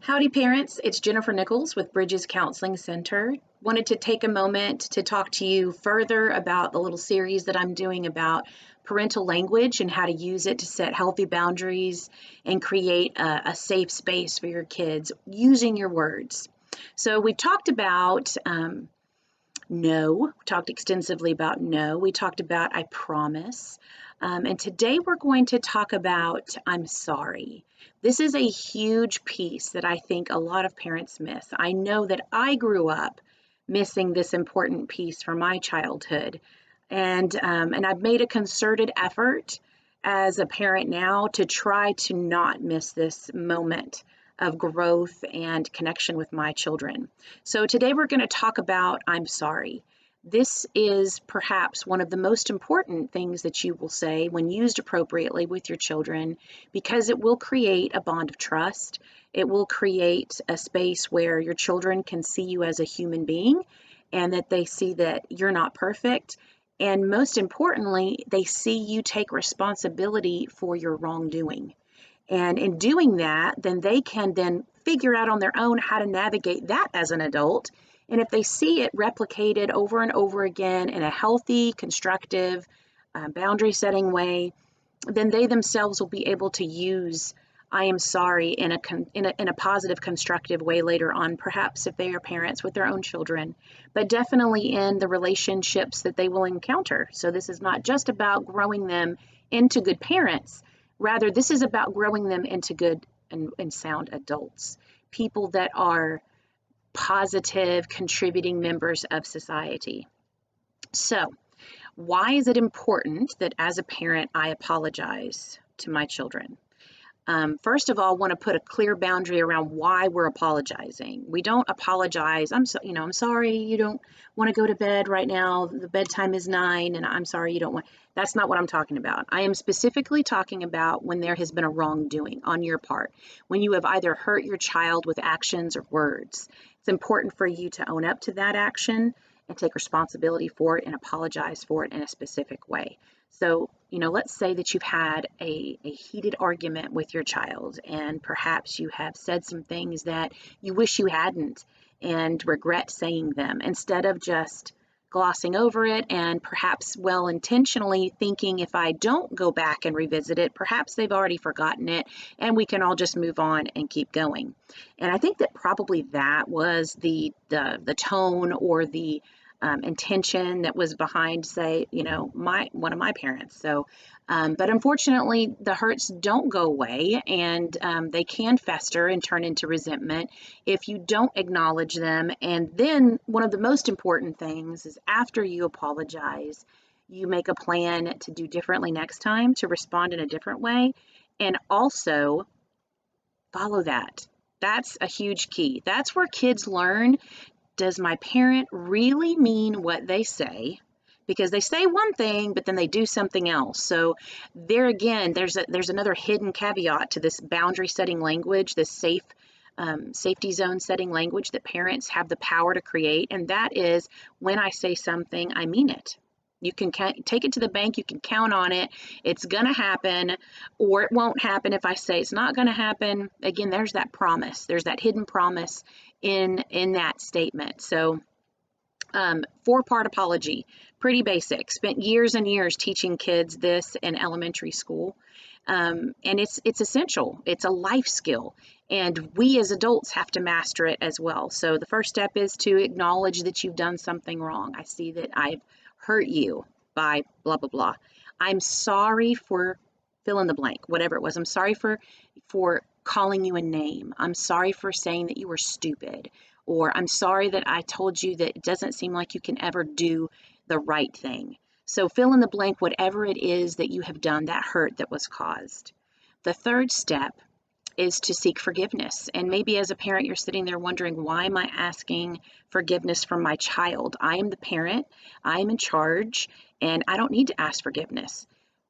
Howdy, parents. It's Jennifer Nichols with Bridges Counseling Center. Wanted to take a moment to talk to you further about the little series that I'm doing about parental language and how to use it to set healthy boundaries and create a safe space for your kids using your words. So we've talked about no, we talked extensively about no. We talked about I promise. And today we're going to talk about I'm sorry. This is a huge piece that I think a lot of parents miss. I know that I grew up missing this important piece from my childhood. And I've made a concerted effort as a parent now to try to not miss this moment of growth and connection with my children. So today we're going to talk about I'm sorry. This is perhaps one of the most important things that you will say when used appropriately with your children because it will create a bond of trust. It will create a space where your children can see you as a human being and that they see that you're not perfect. And most importantly, they see you take responsibility for your wrongdoing. And in doing that, then they can then figure out on their own how to navigate that as an adult. And if they see it replicated over and over again in a healthy, constructive, boundary setting way, then they themselves will be able to use I am sorry in a positive, constructive way later on, perhaps if they are parents with their own children, but definitely in the relationships that they will encounter. So this is not just about growing them into good parents. Rather, this is about growing them into good and sound adults, people that are positive, contributing members of society. So, why is it important that as a parent, I apologize to my children? First of all, want to put a clear boundary around why we're apologizing. We don't apologize. I'm sorry you don't want to go to bed right now. The bedtime is 9 and I'm sorry you don't want. That's not what I'm talking about. I am specifically talking about when there has been a wrongdoing on your part, when you have either hurt your child with actions or words. It's important for you to own up to that action and take responsibility for it and apologize for it in a specific way. So, let's say that you've had a heated argument with your child, and perhaps you have said some things that you wish you hadn't and regret saying them instead of just glossing over it and perhaps well intentionally thinking if I don't go back and revisit it, perhaps they've already forgotten it and we can all just move on and keep going. And I think that probably that was the tone or the intention that was behind, say, one of my parents. So, but unfortunately, the hurts don't go away, and they can fester and turn into resentment if you don't acknowledge them. And then one of the most important things is after you apologize, you make a plan to do differently next time, to respond in a different way, and also follow that. That's a huge key. That's where kids learn. Does my parent really mean what they say? Because they say one thing, but then they do something else. So there again, there's another hidden caveat to this boundary setting language, this safety zone setting language that parents have the power to create. And that is when I say something, I mean it. You can take it to the bank. You can count on it. It's going to happen, or it won't happen if I say it's not going to happen. Again, there's that promise. There's that hidden promise in that statement. So 4-part apology, pretty basic. Spent years and years teaching kids this in elementary school. And it's essential. It's a life skill. And we as adults have to master it as well. So the first step is to acknowledge that you've done something wrong. I see that I've hurt you by blah, blah, blah. I'm sorry for fill in the blank, whatever it was. I'm sorry for calling you a name. I'm sorry for saying that you were stupid. Or I'm sorry that I told you that it doesn't seem like you can ever do the right thing. So fill in the blank, whatever it is that you have done, that hurt that was caused. The third step is to seek forgiveness. And maybe as a parent, you're sitting there wondering, why am I asking forgiveness from my child? I am the parent, I am in charge, and I don't need to ask forgiveness.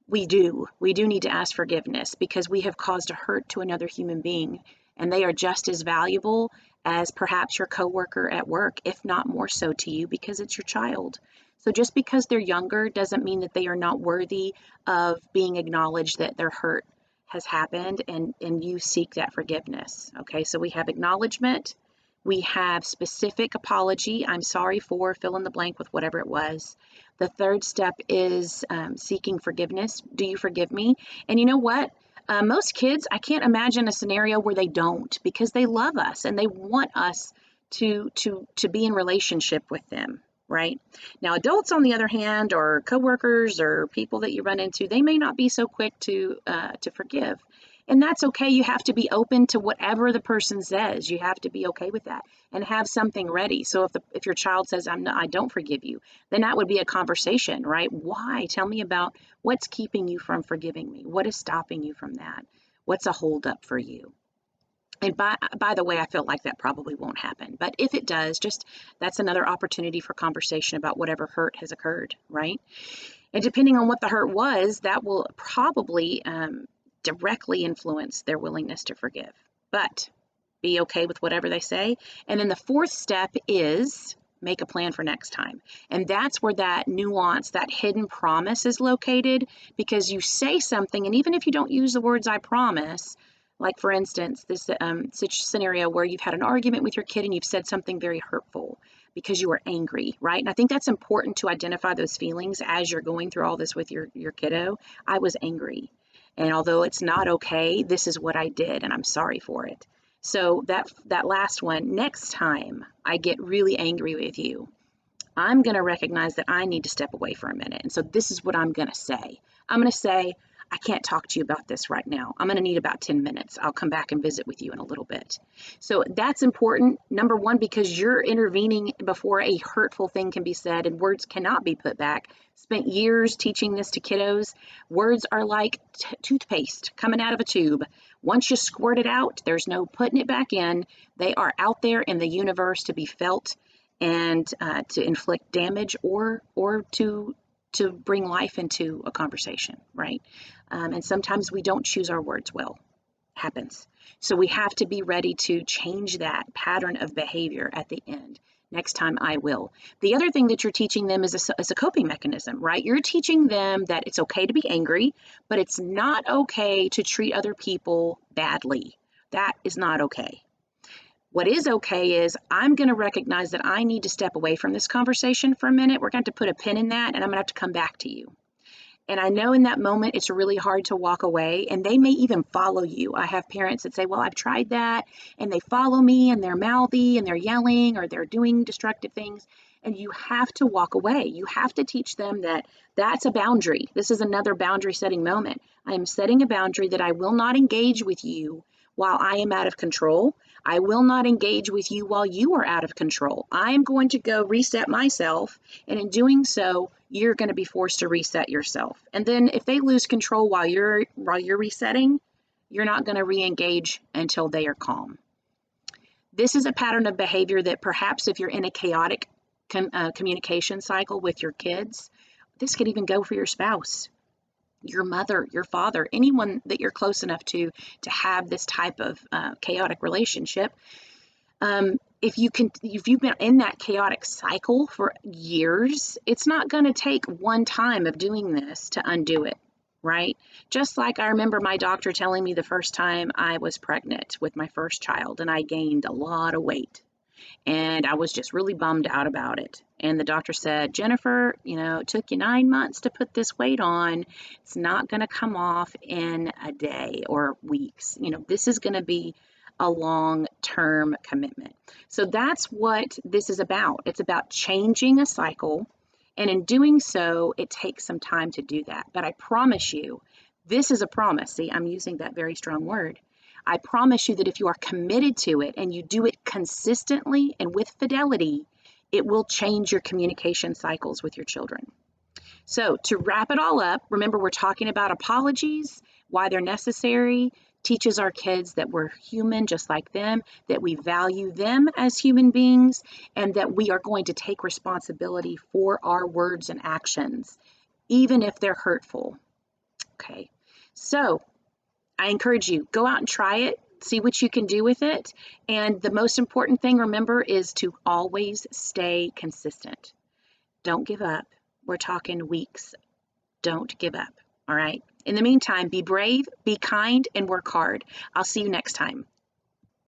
We do need to ask forgiveness because we have caused a hurt to another human being, and they are just as valuable as perhaps your coworker at work, if not more so to you because it's your child. So just because they're younger doesn't mean that they are not worthy of being acknowledged that their hurt has happened, and you seek that forgiveness. Okay, so we have acknowledgement, we have specific apology. I'm sorry for fill in the blank with whatever it was. The third step is seeking forgiveness. Do you forgive me? And you know what? Most kids, I can't imagine a scenario where they don't, because they love us and they want us to be in relationship with them, right? Now, adults, on the other hand, or coworkers or people that you run into, they may not be so quick to forgive. And that's okay. You have to be open to whatever the person says. You have to be okay with that and have something ready. So if your child says, I don't forgive you, then that would be a conversation, right? Why? Tell me about what's keeping you from forgiving me. What is stopping you from that? What's a holdup for you? And by the way, I feel like that probably won't happen. But if it does, just that's another opportunity for conversation about whatever hurt has occurred, right? And depending on what the hurt was, that will probably directly influence their willingness to forgive. But be okay with whatever they say. And then the fourth step is make a plan for next time. And that's where that nuance, that hidden promise is located, because you say something, and even if you don't use the words I promise, like for instance, this such scenario where you've had an argument with your kid and you've said something very hurtful because you were angry, right? And I think that's important to identify those feelings as you're going through all this with your kiddo. I was angry. And although it's not okay, this is what I did, and I'm sorry for it. So that last one, next time I get really angry with you, I'm going to recognize that I need to step away for a minute. And so this is what I'm going to say. I'm going to say, I can't talk to you about this right now. I'm going to need about 10 minutes. I'll come back and visit with you in a little bit. So that's important. Number one, because you're intervening before a hurtful thing can be said, and words cannot be put back. Spent years teaching this to kiddos. Words are like toothpaste coming out of a tube. Once you squirt it out, there's no putting it back in. They are out there in the universe to be felt and to inflict damage or to bring life into a conversation, right? And sometimes we don't choose our words well. Happens. So we have to be ready to change that pattern of behavior at the end. Next time I will. The other thing that you're teaching them is a coping mechanism, right? You're teaching them that it's okay to be angry, but it's not okay to treat other people badly. That is not okay. What is okay is I'm going to recognize that I need to step away from this conversation for a minute. We're going to put a pin in that, and I'm going to have to come back to you. And I know in that moment it's really hard to walk away, and they may even follow you. I have parents that say, well, I've tried that, and they follow me, and they're mouthy, and they're yelling, or they're doing destructive things. And you have to walk away. You have to teach them that that's a boundary. This is another boundary setting moment. I am setting a boundary that I will not engage with you while I am out of control. I will not engage with you while you are out of control. I am going to go reset myself, and in doing so, you're going to be forced to reset yourself. And then if they lose control while you're resetting, you're not going to re-engage until they are calm. This is a pattern of behavior that perhaps if you're in a chaotic communication cycle with your kids, this could even go for your spouse, your mother, your father, anyone that you're close enough to have this type of chaotic relationship. If you've been in that chaotic cycle for years, it's not going to take one time of doing this to undo it, right? Just like I remember my doctor telling me the first time I was pregnant with my first child, and I gained a lot of weight. And I was just really bummed out about it. And the doctor said, Jennifer, it took you 9 months to put this weight on. It's not going to come off in a day or weeks. This is going to be a long-term commitment. So that's what this is about. It's about changing a cycle. And in doing so, it takes some time to do that. But I promise you, this is a promise. See, I'm using that very strong word. I promise you that if you are committed to it and you do it consistently and with fidelity, it will change your communication cycles with your children. So to wrap it all up, remember we're talking about apologies, why they're necessary, teaches our kids that we're human just like them, that we value them as human beings, and that we are going to take responsibility for our words and actions, even if they're hurtful. Okay, so I encourage you, go out and try it, see what you can do with it. And the most important thing, remember, is to always stay consistent. Don't give up. We're talking weeks. Don't give up. All right. In the meantime, be brave, be kind, and work hard. I'll see you next time.